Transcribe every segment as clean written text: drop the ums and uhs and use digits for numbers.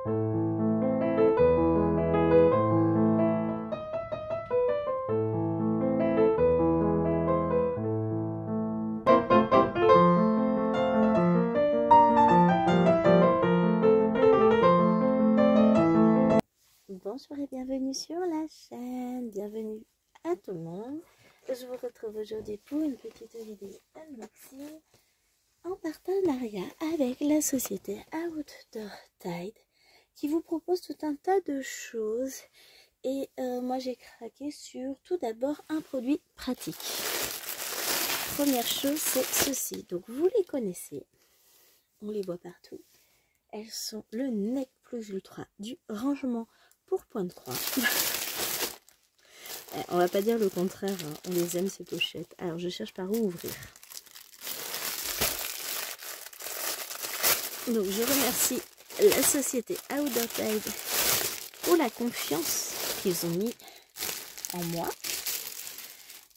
Bonjour et bienvenue sur la chaîne, bienvenue à tout le monde. Je vous retrouve aujourd'hui pour une petite vidéo unboxing en partenariat avec la société Outdoor Tide qui vous propose tout un tas de choses et moi j'ai craqué sur tout d'abord un produit pratique. Première chose, c'est ceci, donc vous les connaissez, on les voit partout. Elles sont le Nec Plus Ultra du rangement pour point de croix. On va pas dire le contraire, hein. On les aime ces pochettes. Alors je cherche par où ouvrir. Donc je remercie la société Outdoor Tide pour la confiance qu'ils ont mis en moi.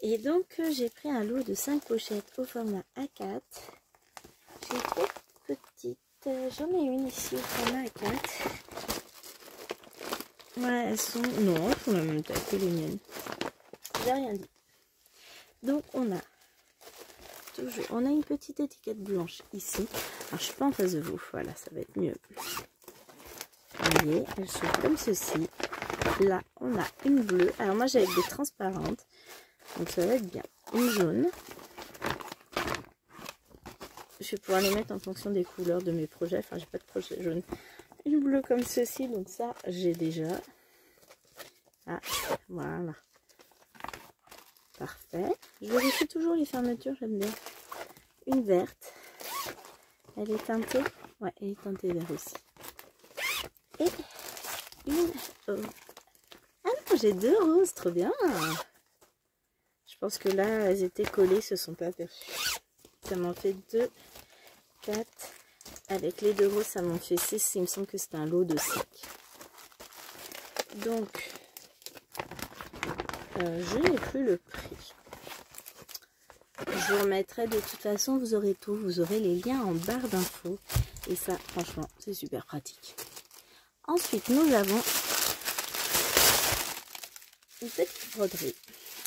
Et donc j'ai pris un lot de 5 pochettes au format A4. J'ai trop petites. J'en ai une ici au format A4. Ouais, elles sont... Non, elles font la même taille que les miennes. J'ai rien dit. Donc on a toujours... On a une petite étiquette blanche ici. Alors je suis pas en face de vous. Voilà, ça va être mieux. Vous voyez, elles sont comme ceci. Là, on a une bleue. Alors moi j'ai des transparentes. Donc ça va être bien. Une jaune. Je vais pouvoir les mettre en fonction des couleurs de mes projets. Enfin, j'ai pas de projet jaune. Une bleue comme ceci. Donc ça, j'ai déjà. Ah, voilà. Parfait. Je vérifie toujours les fermetures, j'aime bien. Une verte. Elle est teintée. Ouais, elle est teintée vert aussi. Et une... Oh. Ah non, j'ai 2 roses, trop bien. Je pense que là, elles étaient collées, se sont pas aperçues. Ça m'en fait 2, 4. Avec les 2 roses, ça m'en fait 6. Il me semble que c'est un lot de 5. Donc, je n'ai plus le prix. Je vous remettrai de toute façon, vous aurez tout. Vous aurez les liens en barre d'infos. Et ça, franchement, c'est super pratique. Ensuite, nous avons une petite broderie.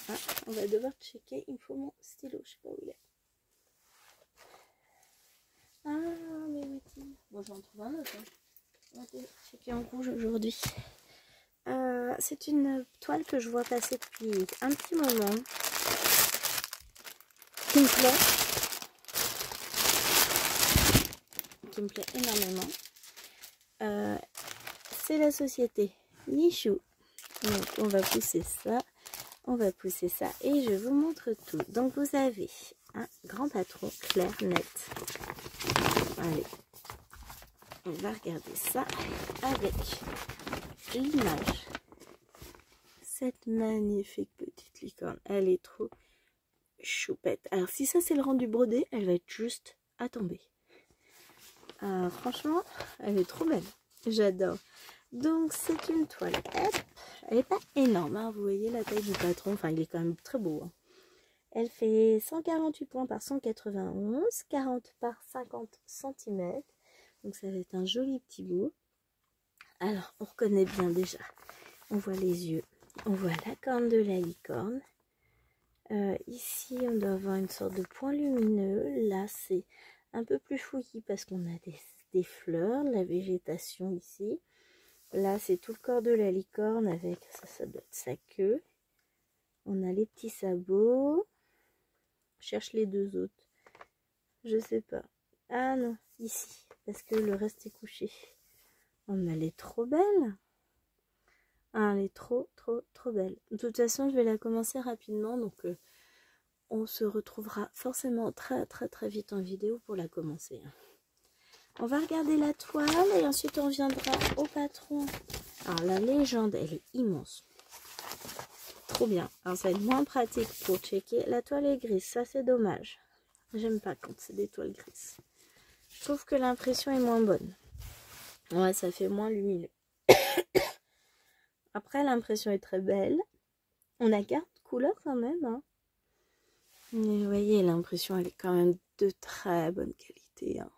Ah, on va devoir checker. Il me faut mon stylo. Je sais pas où il est. Ah, mais oui. Bon, j'en trouve un autre. Hein. On va checker en rouge aujourd'hui. C'est une toile que je vois passer depuis un petit moment. Qui me plaît énormément. C'est la société Michou. Donc on va pousser ça, et je vous montre tout. Donc vous avez un grand patron clair net. Allez, on va regarder ça avec l'image. Cette magnifique petite licorne, elle est trop choupette. Alors si ça c'est le rendu brodé, elle va être juste à tomber. Franchement, elle est trop belle. J'adore. Donc c'est une toile. Elle n'est pas énorme, hein. Vous voyez la taille du patron. Enfin, il est quand même très beau. Hein. Elle fait 148 points par 191, 40 par 50 cm. Donc ça va être un joli petit bout. Alors, on reconnaît bien déjà. On voit les yeux. On voit la corne de la licorne. Ici, on doit avoir une sorte de point lumineux. Là, c'est un peu plus fouillis parce qu'on a des fleurs, de la végétation ici. Là, c'est tout le corps de la licorne avec, ça doit être sa queue. On a les petits sabots. Je cherche les 2 autres. Je sais pas. Ah non, ici, parce que le reste est couché. Oh, mais elle est trop belle. Ah, elle est trop belle. De toute façon, je vais la commencer rapidement, donc on se retrouvera forcément très vite en vidéo pour la commencer. On va regarder la toile et ensuite on viendra au patron. Alors la légende, elle est immense. Trop bien. Alors ça va être moins pratique pour checker. La toile est grise, ça c'est dommage. J'aime pas quand c'est des toiles grises. Je trouve que l'impression est moins bonne. Ouais, ça fait moins lumineux. Après, l'impression est très belle. On a carte couleur quand même. Hein. Mais vous voyez, l'impression elle est quand même de très bonne qualité. Hein.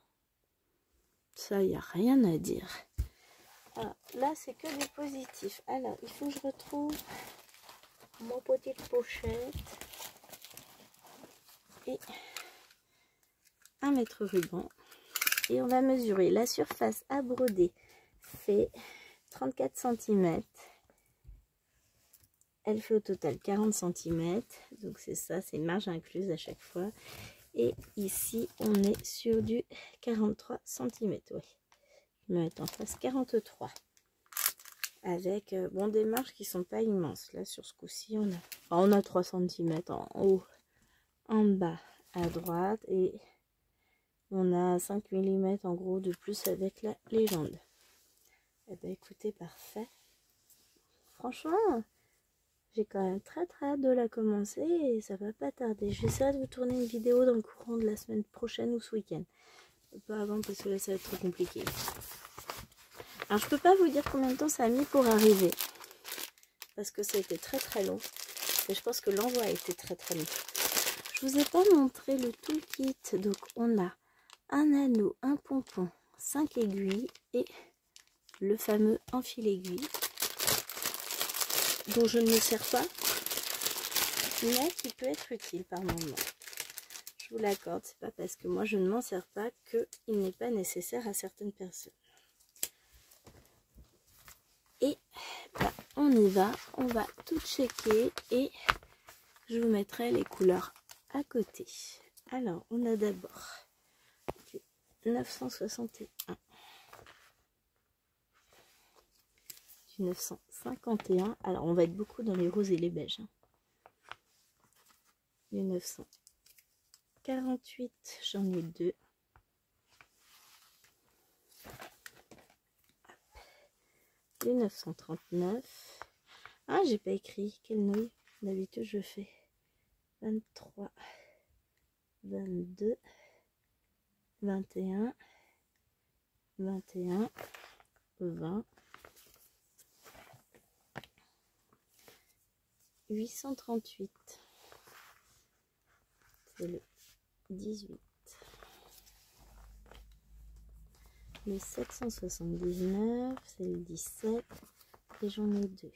Ça, il n'y a rien à dire. Ah, là, c'est que du positif. Alors, il faut que je retrouve mon petite pochette. Et un mètre ruban. Et on va mesurer. La surface à broder fait 34 cm. Elle fait au total 40 cm. Donc c'est ça, c'est une marge incluse à chaque fois. Et ici, on est sur du 43 cm. Oui, je vais mettre en face 43. Avec bon, des marges qui sont pas immenses. Là, sur ce coup-ci, on a 3 cm en haut, en bas à droite. Et on a 5 mm en gros de plus avec la légende. Eh bien, écoutez, parfait. Franchement, j'ai quand même très hâte de la commencer et ça va pas tarder. J'essaierai de vous tourner une vidéo dans le courant de la semaine prochaine ou ce week-end. Pas avant parce que là, ça va être trop compliqué. Alors, je peux pas vous dire combien de temps ça a mis pour arriver. Parce que ça a été très long. Et je pense que l'envoi a été très long. Je vous ai pas montré le toolkit. Donc, on a un anneau, un pompon, 5 aiguilles et le fameux enfil aiguille dont je ne me sers pas, mais qui peut être utile par moment. Je vous l'accorde, c'est pas parce que moi je ne m'en sers pas qu'il n'est pas nécessaire à certaines personnes. Et bah, on y va, on va tout checker et je vous mettrai les couleurs à côté. Alors, on a d'abord du 961. Du 951. Alors, on va être beaucoup dans les roses et les beiges. Hein. Du 948, j'en ai 2. Du 939. Ah, j'ai pas écrit. Quelle nouille. D'habitude, je fais 23, 22, 21, 21, 20. 838, c'est le 18, le 779, c'est le 17, et j'en ai 2.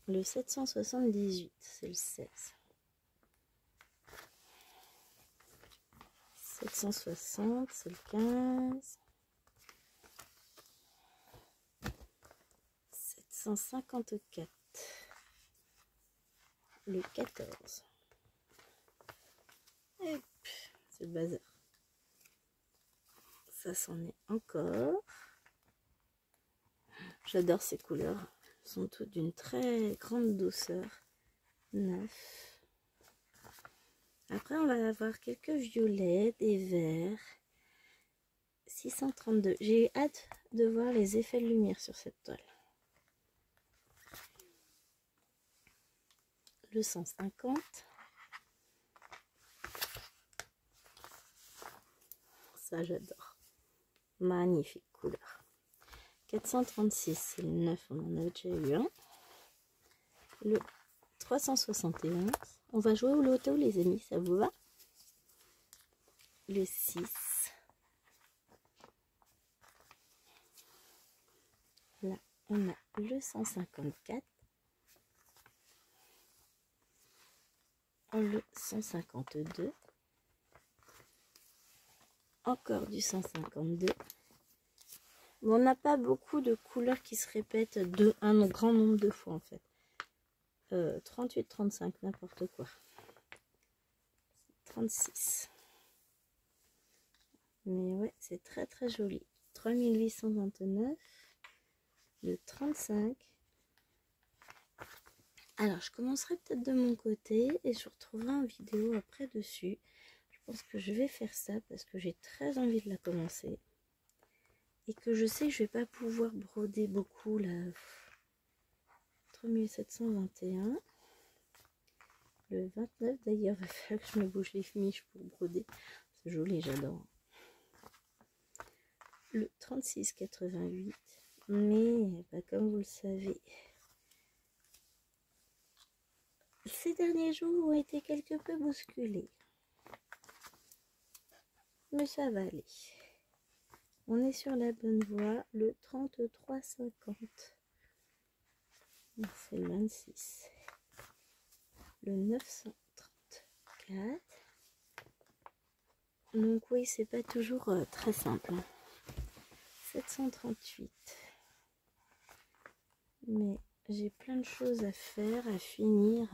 Le 778, c'est le 16. 760, c'est le 15. 754, le 14. Hop, c'est le bazar. Ça s'en est encore. J'adore ces couleurs. Elles sont toutes d'une très grande douceur. 9. Après, on va avoir quelques violets, des verts. 632. J'ai hâte de voir les effets de lumière sur cette toile. Le 150. Ça, j'adore. Magnifique couleur. 436, c'est le 9, on en a déjà eu un. Le 371. On va jouer au loto, les amis, ça vous va? Le 6. Là, on a le 154. Le 152. Encore du 152. Mais on n'a pas beaucoup de couleurs qui se répètent un grand nombre de fois en fait. 38, 35, n'importe quoi. 36. Mais ouais, c'est très joli. 3829. Le 35. Alors, je commencerai peut-être de mon côté et je retrouverai en vidéo après dessus. Je pense que je vais faire ça parce que j'ai très envie de la commencer. Et que je sais que je vais pas pouvoir broder beaucoup là. 3721. Le 29 d'ailleurs, il va falloir que je me bouge les miches pour broder. C'est joli, j'adore. Le 3688. Mais bah, comme vous le savez, ces derniers jours ont été quelque peu bousculés. mais ça va aller. On est sur la bonne voie, le 33,50. C'est le 26. Le 934. Donc oui, c'est pas toujours très simple. 738. Mais j'ai plein de choses à faire, à finir.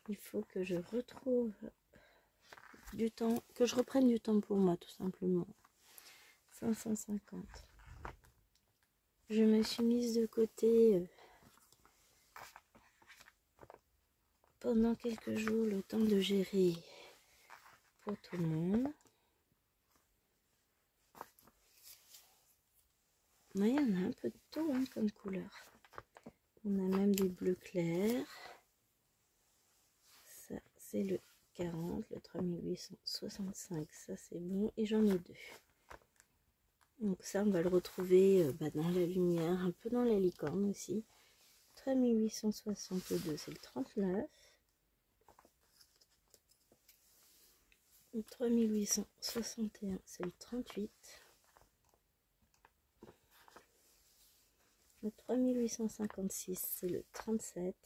Il faut que je retrouve du temps, que je reprenne du temps pour moi, tout simplement. 550. Je me suis mise de côté pendant quelques jours, le temps de gérer pour tout le monde. Mais il y en a un peu de tout hein, comme couleur. On a même des bleus clairs. Ça, c'est le 40, le 3865. Ça, c'est bon. Et j'en ai 2. Donc ça, on va le retrouver dans la lumière, un peu dans la licorne aussi. 3862, c'est le 39. Le 3861, c'est le 38. Le 3856, c'est le 37.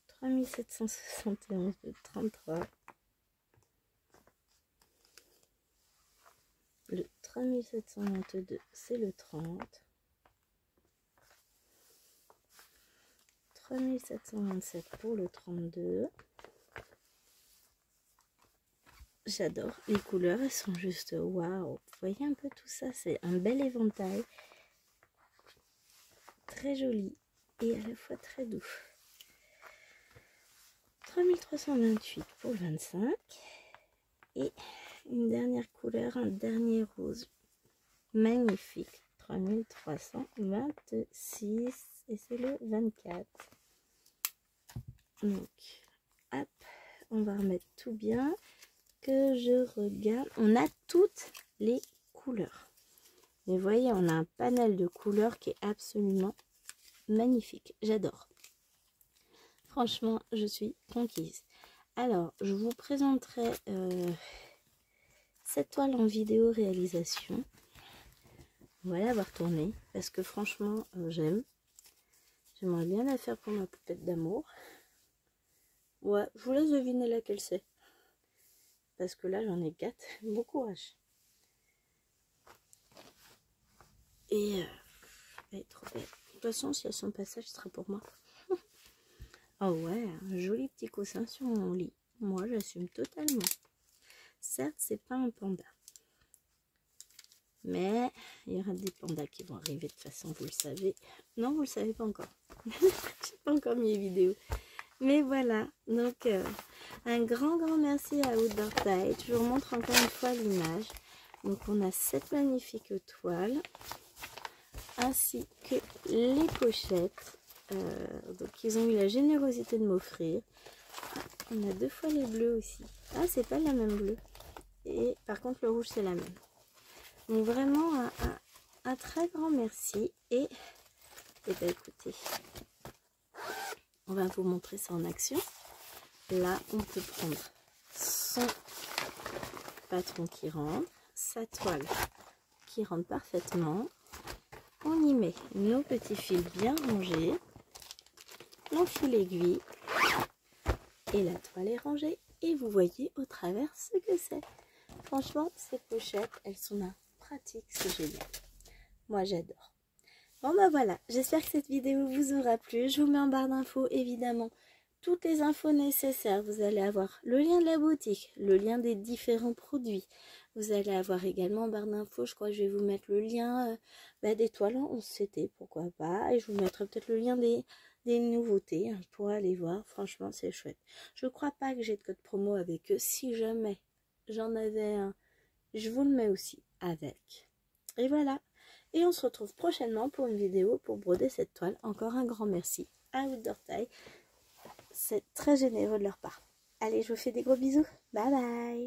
3771, le 33. Le 3722, c'est le 30. 3727 pour le 32. J'adore les couleurs, elles sont juste waouh. Vous voyez un peu tout ça, c'est un bel éventail. Très joli et à la fois très doux. 3328 pour le 25. Et une dernière couleur, un dernier rose magnifique. 3326 et c'est le 24. Donc, hop, on va remettre tout bien. Que je regarde, on a toutes les couleurs. Mais vous voyez, on a un panel de couleurs qui est absolument magnifique. J'adore. Franchement, je suis conquise. Alors, je vous présenterai cette toile en vidéo réalisation. On va la voir tourner parce que franchement, j'aime. J'aimerais bien la faire pour ma poupette d'amour. Ouais, je vous laisse deviner laquelle c'est. Parce que là, j'en ai 4. Bon courage. Et elle est trop belle. De toute façon, si elle son passage, ce sera pour moi. Oh ouais, un joli petit coussin sur mon lit. Moi, j'assume totalement. Certes, c'est pas un panda. Mais il y aura des pandas qui vont arriver de toute façon, vous le savez. Non, vous le savez pas encore. J'ai pas encore mis les vidéos. Mais voilà, donc un grand merci à Outdoor Tide. Je vous montre encore une fois l'image. Donc on a cette magnifique toile, ainsi que les pochettes. Donc ils ont eu la générosité de m'offrir. On a 2 fois les bleus aussi. Ah, c'est pas la même bleue. Et par contre le rouge c'est la même. Donc vraiment un très grand merci. Et bien écoutez, on va vous montrer ça en action. Là, on peut prendre son patron qui rentre, sa toile qui rentre parfaitement. On y met nos petits fils bien rangés, on file aiguille et la toile est rangée. Et vous voyez au travers ce que c'est. Franchement, ces pochettes, elles sont pratiques, c'est génial. Moi, j'adore. Bon ben voilà, j'espère que cette vidéo vous aura plu. Je vous mets en barre d'infos évidemment toutes les infos nécessaires. Vous allez avoir le lien de la boutique, le lien des différents produits. Vous allez avoir également en barre d'infos, je crois que je vais vous mettre le lien des toiles en 11 CT, pourquoi pas. Et je vous mettrai peut-être le lien des nouveautés hein, pour aller voir. Franchement, c'est chouette. Je crois pas que j'ai de code promo avec eux. Si jamais j'en avais un, je vous le mets aussi avec. Et voilà. Et on se retrouve prochainement pour une vidéo pour broder cette toile. Encore un grand merci à Outdoor Tide. C'est très généreux de leur part. Allez, je vous fais des gros bisous. Bye bye.